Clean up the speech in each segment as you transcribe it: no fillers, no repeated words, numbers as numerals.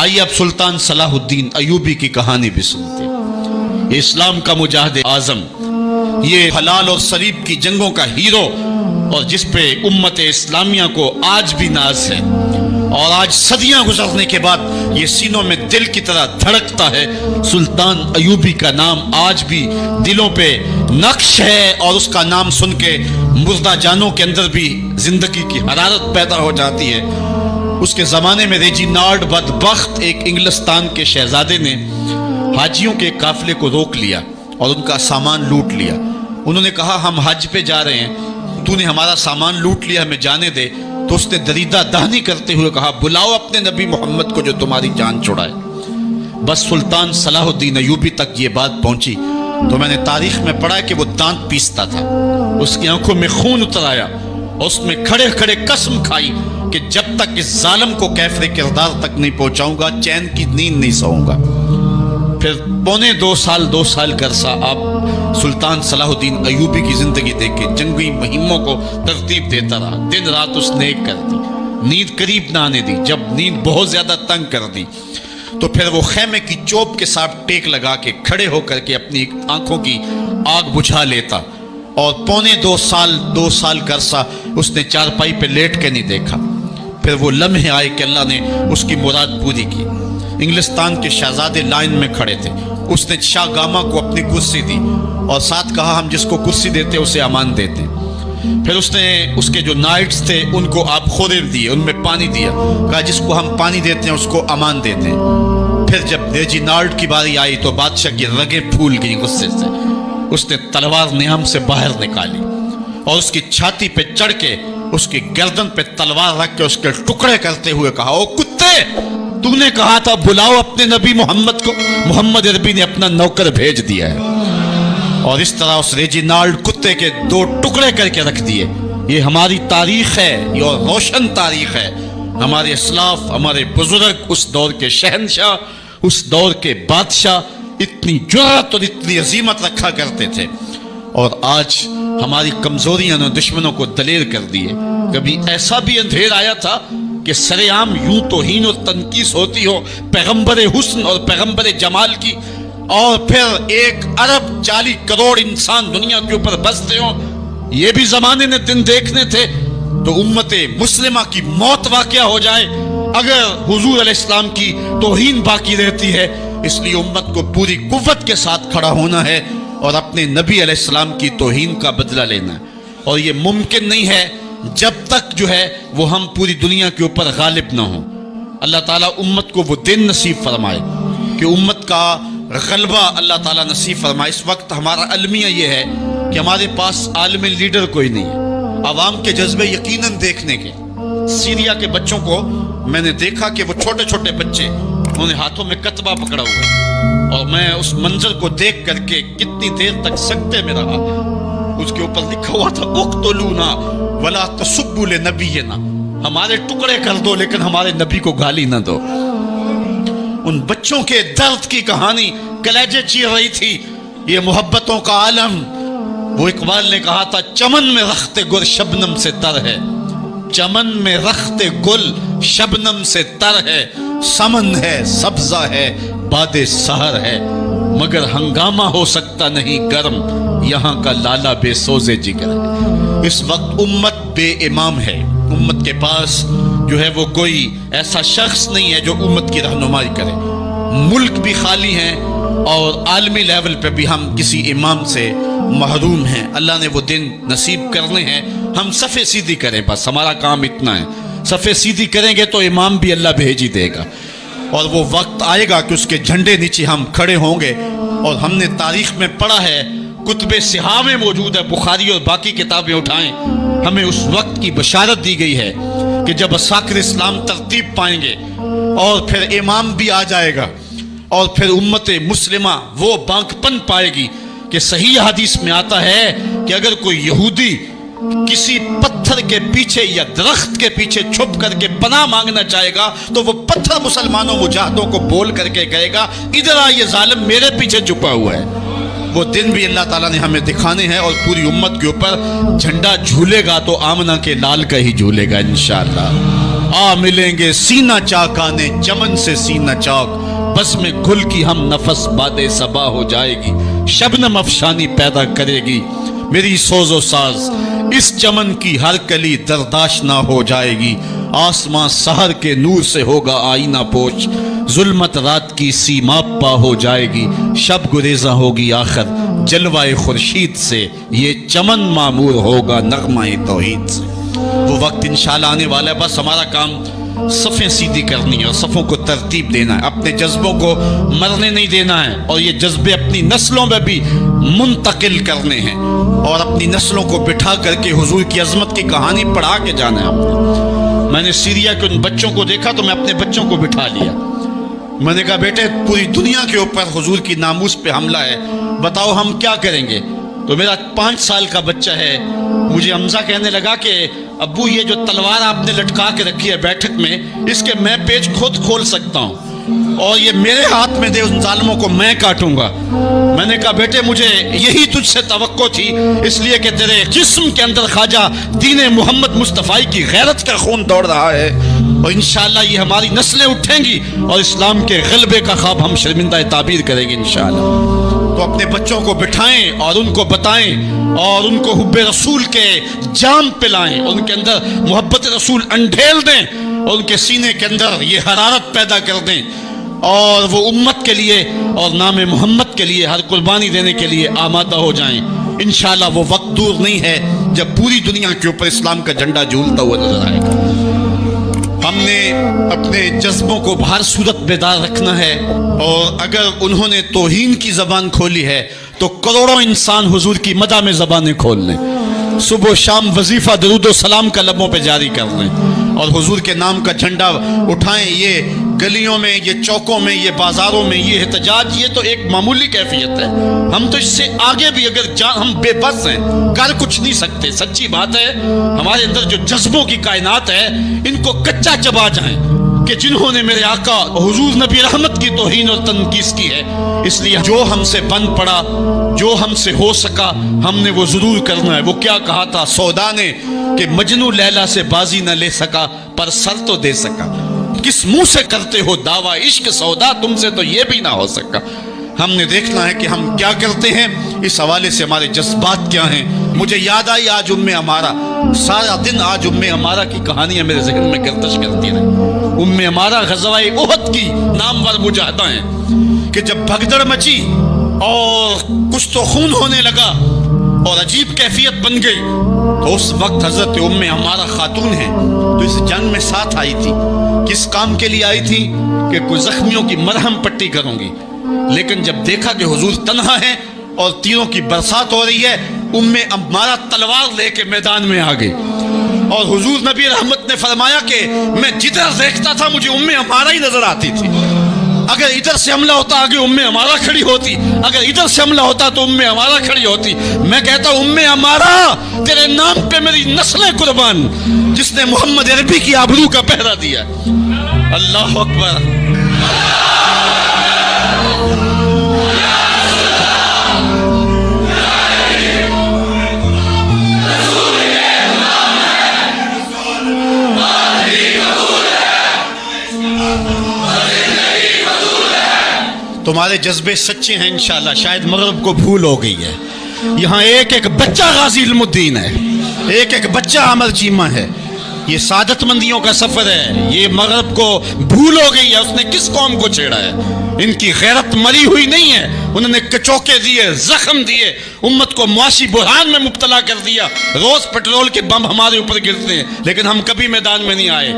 آئیے اب سلطان صلاح الدین ایوبی کی کہانی بھی سنتے ہیں۔ یہ اسلام کا مجاہد اعظم، یہ حلال اور صلیب کی جنگوں کا ہیرو، اور جس پہ امت اسلامیہ کو آج بھی ناز ہے، اور آج صدیاں گزرنے کے بعد یہ سینوں میں دل کی طرح دھڑکتا ہے۔ سلطان ایوبی کا نام آج بھی دلوں پہ نقش ہے، اور اس کا نام سن کے مردہ جانوں کے اندر بھی زندگی کی حرارت پیدا ہو جاتی ہے۔ اس کے زمانے میں ریجینالڈ بدبخت ایک انگلستان کے شہزادے نے حاجیوں کے قافلے کو روک لیا اور ان کا سامان لوٹ لیا۔ انہوں نے کہا ہم حج پہ جا رہے ہیں، تو نے ہمارا سامان لوٹ لیا، ہمیں جانے دے۔ تو اس نے دریدہ دہنی کرتے ہوئے کہا بلاؤ اپنے نبی محمد کو جو تمہاری جان چھڑائے۔ بس سلطان صلاح الدین ایوبی تک یہ بات پہنچی تو میں نے تاریخ میں پڑھا کہ وہ دانت پیستا تھا، اس کی آنکھوں میں خون اتر آیا، اور اس میں کھڑے کھڑے قسم کھائی کہ جب تک اس ظالم کو کیفر کردار تک نہیں پہنچاؤں گا چین کی نیند نہیں سوؤں گا۔ پھر پونے دو سال کا عرصہ آپ سلطان صلاح الدین ایوبی کی زندگی دیکھ کے جنگی مہموں کو ترتیب دیتا رہا، دن رات اس نے ایک کر دی، نیند قریب نہ آنے دی۔ جب نیند بہت زیادہ تنگ کر دی تو پھر وہ خیمے کی چوب کے ساتھ ٹیک لگا کے کھڑے ہو کر کے اپنی آنکھوں کی آگ بجھا لیتا، اور پونے دو سال کا عرصہ اس نے چارپائی پہ لیٹ کے نہیں دیکھا۔ پھر وہ لمحے آئے کہ اللہ نے اس کی مراد پوری کی۔ انگلستان کے شہزادے لائن میں کھڑے تھے، اس نے شاہ گاما کو اپنی کرسی دی اور ساتھ کہا ہم جس کو کرسی دیتے اسے امان دیتے۔ پھر اس نے اس کے جو نائٹس تھے ان کو آپ خورے دیے، ان میں پانی دیا، کہا جس کو ہم پانی دیتے ہیں اس کو امان دیتے ہیں۔ پھر جب ریجینالڈ کی باری آئی تو بادشاہ کی رگیں پھول گئیں غصے سے، اس نے تلوار نیام سے باہر نکالی اور اس کی چھاتی پہ چڑھ کے اس کی گردن پہ تلوار رکھ کے اس کے ٹکڑے کرتے ہوئے کہا او کتے، تو نے کہا تھا بلاؤ اپنے نبی محمد کو، محمد عربی نے اپنا نوکر بھیج دیا ہے۔ اور اس طرح اس ریجینالڈ کتے کے دو ٹکڑے کر کے رکھ دیے۔ یہ ہماری تاریخ ہے، یہ روشن تاریخ ہے۔ ہمارے اسلاف، ہمارے بزرگ اس دور کے شہنشاہ، اس دور کے بادشاہ اتنی جرأت اور اتنی عظیمت رکھا کرتے تھے، اور آج ہماری کمزوریاں نے دشمنوں کو دلیر کر دیے۔ کبھی ایسا بھی اندھیر آیا تھا کہ سر عام یوں توہین اور تنقیص ہوتی ہو پیغمبر حسن اور پیغمبر جمال کی، اور پھر 1.40 کروڑ انسان دنیا کے اوپر بستے ہوں۔ یہ بھی زمانے نے دن دیکھنے تھے تو امت مسلمہ کی موت واقع ہو جائے اگر حضور علیہ السلام کی توہین باقی رہتی ہے۔ اس لیے امت کو پوری قوت کے ساتھ کھڑا ہونا ہے اور اپنے نبی علیہ السلام کی توہین کا بدلہ لینا ہے، اور یہ ممکن نہیں ہے جب تک جو ہے وہ ہم پوری دنیا کے اوپر غالب نہ ہوں۔ اللہ تعالیٰ امت کو وہ دن نصیب فرمائے کہ امت کا غلبہ اللہ تعالیٰ نصیب فرمائے۔ اس وقت ہمارا المیہ یہ ہے کہ ہمارے پاس عالم لیڈر کوئی نہیں ہے، عوام کے جذبے یقیناً دیکھنے کے۔ سیریا کے بچوں کو میں نے دیکھا کہ وہ چھوٹے چھوٹے بچے، انہوں نے ہاتھوں میں کتبہ پکڑا ہوا ہے، اور میں اس منظر کو دیکھ کر کے کتنی دیر تک سکتے میں رہا۔ اس کے اوپر لکھا ہوا تھا اقتلونا ولا تسبوا لنبینا، ہمارے ٹکڑے کر دو لیکن ہمارے نبی کو گالی نہ دو۔ ان بچوں کے درد کی کہانی کلیجے چیر رہی تھی۔ یہ محبتوں کا عالم، وہ اقبال نے کہا تھا چمن میں رخت گل شبنم سے تر ہے، چمن میں رخت گل شبنم سے تر ہے، سمن ہے سبزہ ہے باد سحر ہے، مگر ہنگامہ ہو سکتا نہیں گرم، یہاں کا لالا بے سوزے جگر ہے۔ اس وقت امت بے امام ہے، امت کے پاس جو ہے وہ کوئی ایسا شخص نہیں ہے جو امت کی رہنمائی کرے۔ ملک بھی خالی ہیں اور عالمی لیول پہ بھی ہم کسی امام سے محروم ہیں۔ اللہ نے وہ دن نصیب کرنے ہیں، ہم صفے سیدھی کریں، بس ہمارا کام اتنا ہے۔ صفے سیدھی کریں گے تو امام بھی اللہ بھیج ہی دے گا، اور وہ وقت آئے گا کہ اس کے جھنڈے نیچے ہم کھڑے ہوں گے۔ اور ہم نے تاریخ میں پڑھا ہے، کتب صحاح میں موجود ہے، بخاری اور باقی کتابیں اٹھائیں، ہمیں اس وقت کی بشارت دی گئی ہے کہ جب اساکر اسلام ترتیب پائیں گے اور پھر امام بھی آ جائے گا، اور پھر امت مسلمہ وہ بانکپن پائے گی کہ صحیح حدیث میں آتا ہے کہ اگر کوئی یہودی کسی پتھر کے پیچھے یا درخت کے پیچھے چھپ کر کے پناہ مانگنا چاہے گا تو وہ پتھر مسلمانوں مجاہدوں کو بول کر کے کہے گا ادھر آ، یہ ظالم میرے پیچھے چھپا ہوا ہے۔ وہ دن بھی اللہ تعالیٰ نے ہمیں دکھانے ہیں، اور پوری امت کے اوپر جھنڈا جھولے گا تو آمنہ کے لال کا ہی جھولے گا انشاءاللہ۔ آ ملیں گے سینہ چاکانے چمن سے سینہ چاک، بس میں گل کی ہم نفس باد صبا ہو جائے گی، شبنم افشانی پیدا کرے گی میری سوز و ساز، اس چمن کی ہر کلی درداش نہ ہو جائے گی، آسمان سحر کے نور سے ہوگا آئینہ پوش، ظلمت رات کی سیماب پا ہو جائے گی، شب گریزاں ہوگی آخر جلوہ خورشید سے، یہ چمن معمور ہوگا نغمہ توحید سے۔ وہ وقت انشاءاللہ آنے والا ہے، بس ہمارا کام صفیں سیدھی کرنی ہے اور صفوں کو ترتیب دینا ہے، اپنے جذبوں کو مرنے نہیں دینا ہے، اور یہ جذبے اپنی نسلوں میں بھی منتقل کرنے ہیں، اور اپنی نسلوں کو بٹھا کر کے حضور کی عظمت کی کہانی پڑھا کے جانا ہے آپ نے۔ میں نے سیریا کے ان بچوں کو دیکھا تو میں اپنے بچوں کو بٹھا لیا، میں نے کہا بیٹے پوری دنیا کے اوپر حضور کی ناموس پہ حملہ ہے، بتاؤ ہم کیا کریں گے؟ تو میرا 5 سال کا بچہ ہے، مجھے حمزہ کہنے لگا کہ ابو یہ جو تلوار آپ نے لٹکا کے رکھی ہے بیٹھک میں، اس کے میں پیچ خود کھول سکتا ہوں اور یہ میرے ہاتھ میں دے، ان ظالموں کو میں کاٹوں گا۔ میں نے کہا بیٹے مجھے یہی تجھ سے توقع تھی، اس لیے کہ تیرے جسم کے اندر خواجہ دین محمد مصطفی کی غیرت کا خون دوڑ رہا ہے، اور انشاءاللہ یہ ہماری نسلیں اٹھیں گی اور اسلام کے غلبے کا خواب ہم شرمندہ تعبیر کریں گے انشاءاللہ۔ تو اپنے بچوں کو بٹھائیں اور ان کو بتائیں اور ان کو حب رسول کے جام پلائیں، ان کے اندر محبت رسول انڈھیل دیں اور ان کے سینے کے اندر یہ حرارت پیدا کر دیں، اور وہ امت کے لیے اور نام محمد کے لیے ہر قربانی دینے کے لیے آمادہ ہو جائیں۔ انشاءاللہ وہ وقت دور نہیں ہے جب پوری دنیا کے اوپر اسلام کا جھنڈا جھولتا ہوا نظر آئے گا۔ ہم نے اپنے جذبوں کو بہر صورت بیدار رکھنا ہے، اور اگر انہوں نے توہین کی زبان کھولی ہے تو کروڑوں انسان حضور کی مدح میں زبانیں کھول لیں، صبح و شام وظیفہ درود و سلام کا لبوں پہ جاری کر لیں اور حضور کے نام کا جھنڈا اٹھائیں۔ یہ گلیوں میں، یہ چوکوں میں، یہ بازاروں میں یہ احتجاج، یہ تو ایک معمولی کیفیت ہے، ہم تو اس سے آگے بھی اگر ہم بے بس ہیں، کر کچھ نہیں سکتے۔ سچی بات ہے، ہمارے اندر جو جذبوں کی کائنات ہے ان کو کچا چبا جائیں کہ جنہوں نے میرے آقا حضور نبی رحمت کی توہین اور تنقیص کی ہے، اس لیے جو ہم سے بن پڑا، جو ہم سے ہو سکا ہم نے وہ ضرور کرنا ہے۔ وہ کیا کہا تھا سودا نے کہ مجنو لیلا سے بازی نہ لے سکا پر سر تو دے سکا، کس منہ سے کرتے ہو دعویٰ عشق سودا، تم سے تو یہ بھی نہ ہو سکا۔ ہم نے دیکھنا ہے کہ ہم کیا کرتے ہیں، اس حوالے سے ہمارے جذبات کیا ہیں۔ مجھے یاد آئی آج امارہ، سارا دن آج امارہ کی کہانیاں میرے ذہن میں گردش کرتی رہی۔ امارہ غزوہ احد کی نامور مجاہدہ ہیں کہ جب بھگدڑ مچی اور کچھ تو خون ہونے لگا اور عجیب کیفیت بن گئی، تو اس وقت حضرت امارہ خاتون ہیں تو اس جنگ میں ساتھ آئی تھی۔ کس کام کے لیے آئی تھی؟ کہ کوئی زخمیوں کی مرہم پٹی کروں گی، لیکن جب دیکھا کہ حضور تنہا ہے اور تیروں کی برسات ہو رہی ہے، امارہ تلوار لے کے میدان میں آ گئی، اور حضور نبی رحمت نے فرمایا کہ میں جدھر دیکھتا تھا مجھے امارہ ہی نظر آتی تھی۔ اگر ادھر سے حملہ ہوتا آگے امارہ کھڑی ہوتی، اگر ادھر سے حملہ ہوتا تو امارہ کھڑی ہوتی۔ میں کہتا امارہ تیرے نام پہ میری نسلیں قربان، جس نے محمد عربی کی آبرو کا پہرا دیا۔ اللہ اکبر۔ تمہارے جذبے سچے ہیں انشاءاللہ، شاید مغرب کو بھول ہو گئی ہے، یہاں ایک ایک بچہ غازی علم الدین ہے، ایک ایک بچہ عمر چیمہ ہے، یہ سعادت مندیوں کا سفر ہے۔ یہ مغرب کو بھول ہو گئی ہے، اس نے کس قوم کو چھیڑا ہے؟ ان کی غیرت مری ہوئی نہیں ہے، انہوں نے کچوکے دیے، زخم دیے، امت کو معاشی بحران میں مبتلا کر دیا۔ روز پیٹرول کے بم ہمارے اوپر گرتے ہیں لیکن ہم کبھی میدان میں نہیں آئے،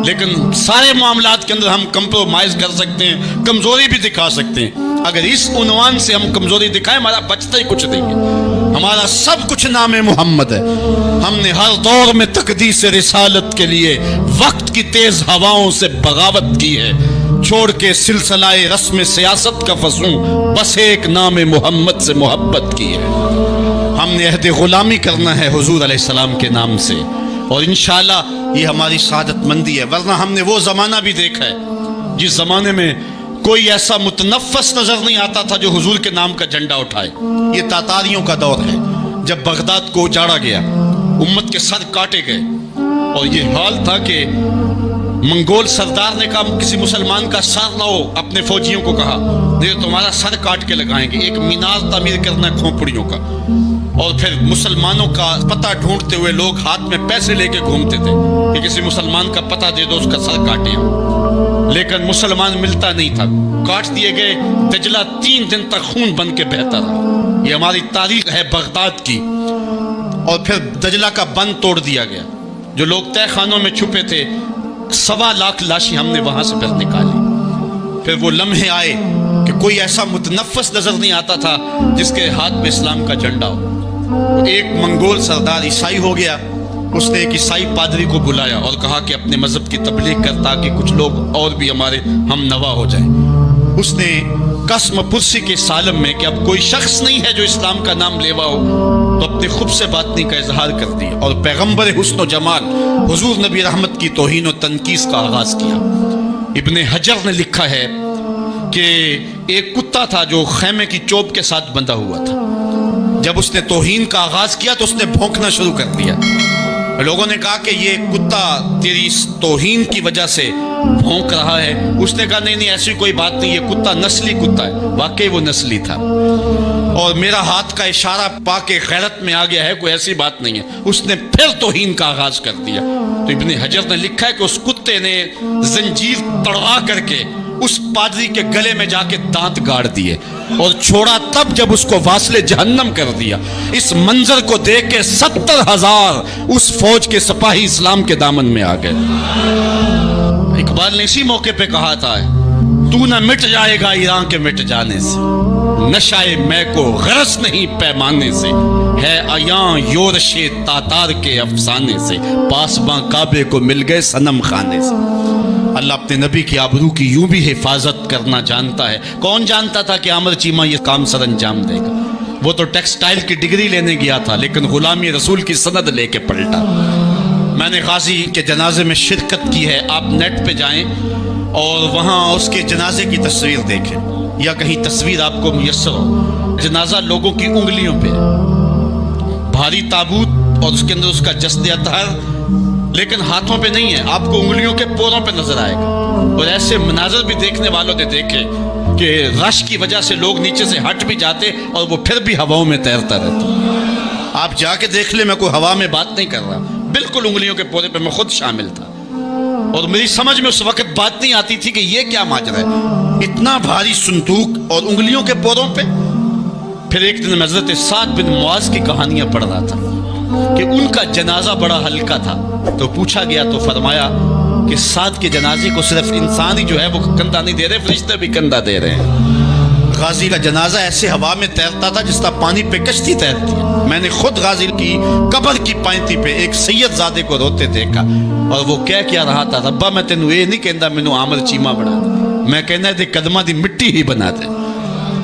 لیکن سارے معاملات کے اندر ہم کمپرومائز کر سکتے ہیں، کمزوری بھی دکھا سکتے ہیں۔ اگر اس عنوان سے ہم کمزوری دکھائیں ہمارا بچتا ہی کچھ نہیں ہے، ہمارا سب کچھ نام محمد ہے۔ ہم نے ہر دور میں تقدیس رسالت کے لیے وقت کی تیز ہواؤں سے بغاوت کی ہے، چھوڑ کے سلسلہ رسم سیاست کا فسوں بس ایک نام محمد سے محبت کی ہے۔ ہم نے عہد غلامی کرنا ہے حضور علیہ السلام کے نام سے، اور انشاءاللہ یہ ہماری سعادت مندی ہے۔ ورنہ ہم نے وہ زمانہ بھی دیکھا ہے جس زمانے میں کوئی ایسا متنفس نظر نہیں آتا تھا جو حضور کے نام کا جھنڈا اٹھائے۔ یہ تاتاریوں کا دور ہے، جب بغداد کو اجاڑا گیا، امت کے سر کاٹے گئے، اور یہ حال تھا کہ منگول سردار نے کہا کسی مسلمان کا سر لاؤ، اپنے فوجیوں کو کہا، نہیں تو تمہارا سر کاٹ کے لگائیں گے۔ ایک مینار تعمیر کرنا ہے کھوپڑیوں کا، اور پھر مسلمانوں کا پتہ ڈھونڈتے ہوئے لوگ ہاتھ میں پیسے لے کے گھومتے تھے کہ کسی مسلمان کا پتہ دے دو، اس کا سر کاٹیں، لیکن مسلمان ملتا نہیں تھا، کاٹ دیے گئے۔ دجلہ 3 دن تک خون بن کے بہتا رہا۔ یہ ہماری تاریخ ہے بغداد کی۔ اور پھر دجلہ کا بند توڑ دیا گیا، جو لوگ تہہ خانوں میں چھپے تھے 1.25 لاکھ لاشیں ہم نے وہاں سے پھر نکالی۔ پھر وہ لمحے آئے کہ کوئی ایسا متنفس نظر نہیں آتا تھا جس کے ہاتھ میں اسلام کا جھنڈا ہو۔ ایک منگول سردار عیسائی ہو گیا، اس نے ایک عیسائی پادری کو بلایا اور کہا کہ اپنے مذہب کی تبلیغ کر تاکہ کچھ لوگ اور بھی ہمارے ہم نوا ہو جائیں۔ اس نے قسم پرسی کے سالم میں کہ اب کوئی شخص نہیں ہے جو اسلام کا نام لیوا ہو، تو اپنے خب سے باطنی کا اظہار کر دیا اور پیغمبر حسن و جمال حضور نبی رحمت کی توہین و تنقیص کا آغاز کیا۔ ابن حجر نے لکھا ہے کہ ایک کتا تھا جو خیمے کی چوب کے ساتھ بندھا ہوا تھا، جب اس نے توہین کا آغاز کیا تو اس نے بھونکنا شروع کر دیا۔ لوگوں نے کہا کہ یہ کتا تیری توہین کی وجہ سے بھونک رہا ہے۔ اس نے کہا نہیں ایسی کوئی بات نہیں، یہ کتا نسلی کتا ہے۔ واقعی وہ نسلی تھا، اور میرا ہاتھ کا اشارہ پا کے غیرت میں آ گیا ہے، کوئی ایسی بات نہیں ہے۔ اس نے پھر توہین کا آغاز کر دیا۔ تو ابن حجر نے لکھا ہے کہ اس کتے نے زنجیر تڑوا کر کے اس پادری کے گلے میں جا کے دانت گاڑ دیے اور چھوڑا تب جب اس کو واصل جہنم کر دیا۔ اس منظر کو دیکھ کے 70,000 اس فوج کے سپاہی اسلام کے دامن میں آ گئے۔ اقبال نے اسی موقع پہ کہا تھا تو نہ مٹ جائے گا ایران کے مٹ جانے سے، نشائے میں کو غرض نہیں پیمانے سے، ہے عیاں یورش تاتار کے افسانے سے، پاسباں کعبے کو مل گئے صنم خانے سے۔ اللہ اپنے نبی کی آبرو کی یوں بھی حفاظت کرنا جانتا ہے۔ کون جانتا تھا کہ عامر چیمہ یہ کام سر انجام دے گا؟ وہ تو ٹیکسٹائل کی ڈگری لینے گیا تھا، لیکن غلامی رسول کی سند لے کے پلٹا۔ میں نے غازی کے جنازے میں شرکت کی ہے، آپ نیٹ پہ جائیں اور وہاں اس کے جنازے کی تصویر دیکھیں، یا کہیں تصویر آپ کو میسر ہو۔ جنازہ لوگوں کی انگلیوں پہ، بھاری تابوت اور اس کے اندر اس کا جسد اطہر، لیکن ہاتھوں پہ نہیں ہے، آپ کو انگلیوں کے پوروں پہ نظر آئے گا۔ اور ایسے مناظر بھی دیکھنے والوں نے دیکھے کہ رش کی وجہ سے لوگ نیچے سے ہٹ بھی جاتے اور وہ پھر بھی ہواؤں میں تیرتا رہتا۔ آپ جا کے دیکھ لیں، میں کوئی ہوا میں بات نہیں کر رہا، بالکل انگلیوں کے پورے پہ میں خود شامل تھا، اور میری سمجھ میں اس وقت بات نہیں آتی تھی کہ یہ کیا ماجرا ہے، اتنا بھاری صندوق اور انگلیوں کے پوروں پہ۔ پھر ایک دن میں حضرت سعد بن معاذ کی کہانیاں پڑھ رہا تھا کہ ان کا جنازہ بڑا ہلکا تھا، تو پوچھا گیا تو فرمایا کہ سعد کے جنازے کو صرف انسان ہی جو ہے وہ کندھا نہیں دے رہے، فرشتے بھی کندھا دے رہے ہیں۔ غازی کا جنازہ ایسے ہوا میں تیرتا تھا جس طرح پانی پہ کشتی تیرتی ہے۔ میں نے خود غازی کی قبر کی پائنتی پہ ایک سید زادے کو روتے دیکھا، اور وہ کہہ کیا رہا تھا، ربا میں تینوں یہ نہیں کہندا مینوں عامر چیمہ بنا دے، میں کہنا دے قدماں دی مٹی ہی بنا دے۔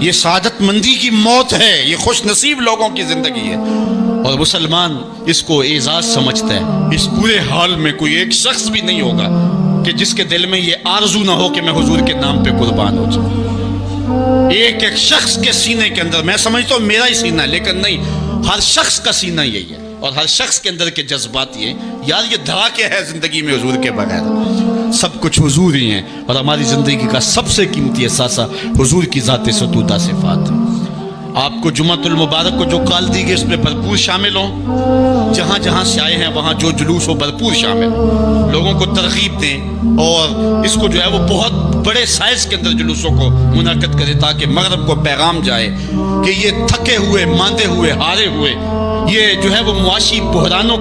یہ سعادت مندی کی موت ہے، یہ خوش نصیب لوگوں کی زندگی ہے، اور مسلمان اس کو اعزاز سمجھتا ہے۔ اس پورے حال میں کوئی ایک شخص بھی نہیں ہوگا کہ جس کے دل میں یہ آرزو نہ ہو کہ میں حضور کے نام پہ قربان ہو جاؤں۔ ایک ایک شخص کے سینے کے اندر، میں سمجھتا ہوں میرا ہی سینہ ہے، لیکن نہیں، ہر شخص کا سینہ یہی ہے، اور ہر شخص کے اندر کے جذبات یہ یار یہ دھڑا کیا ہے زندگی میں حضور کے بغیر؟ سب کچھ حضور ہی ہیں، اور ہماری زندگی کا سب سے قیمتی اثاثہ حضور کی ذات ستودہ صفات ہے۔ آپ کو جمعۃ المبارک کو جو کال دی گئی اس میں بھرپور شامل ہوں، جہاں جہاں سے آئے ہیں وہاں جو جلوس ہو بھرپور شامل ہوں، لوگوں کو ترغیب دیں، اور اس کو جو ہے وہ بہت بڑے سائز کے اندر جلوسوں کو منعقد کرے تاکہ مغرب کو پیغام جائے کہ یہ تھکے ہوئے، ماندے ہوئے، ہارے ہوئے، یہ جو ہے وہ معاشی بحرانوں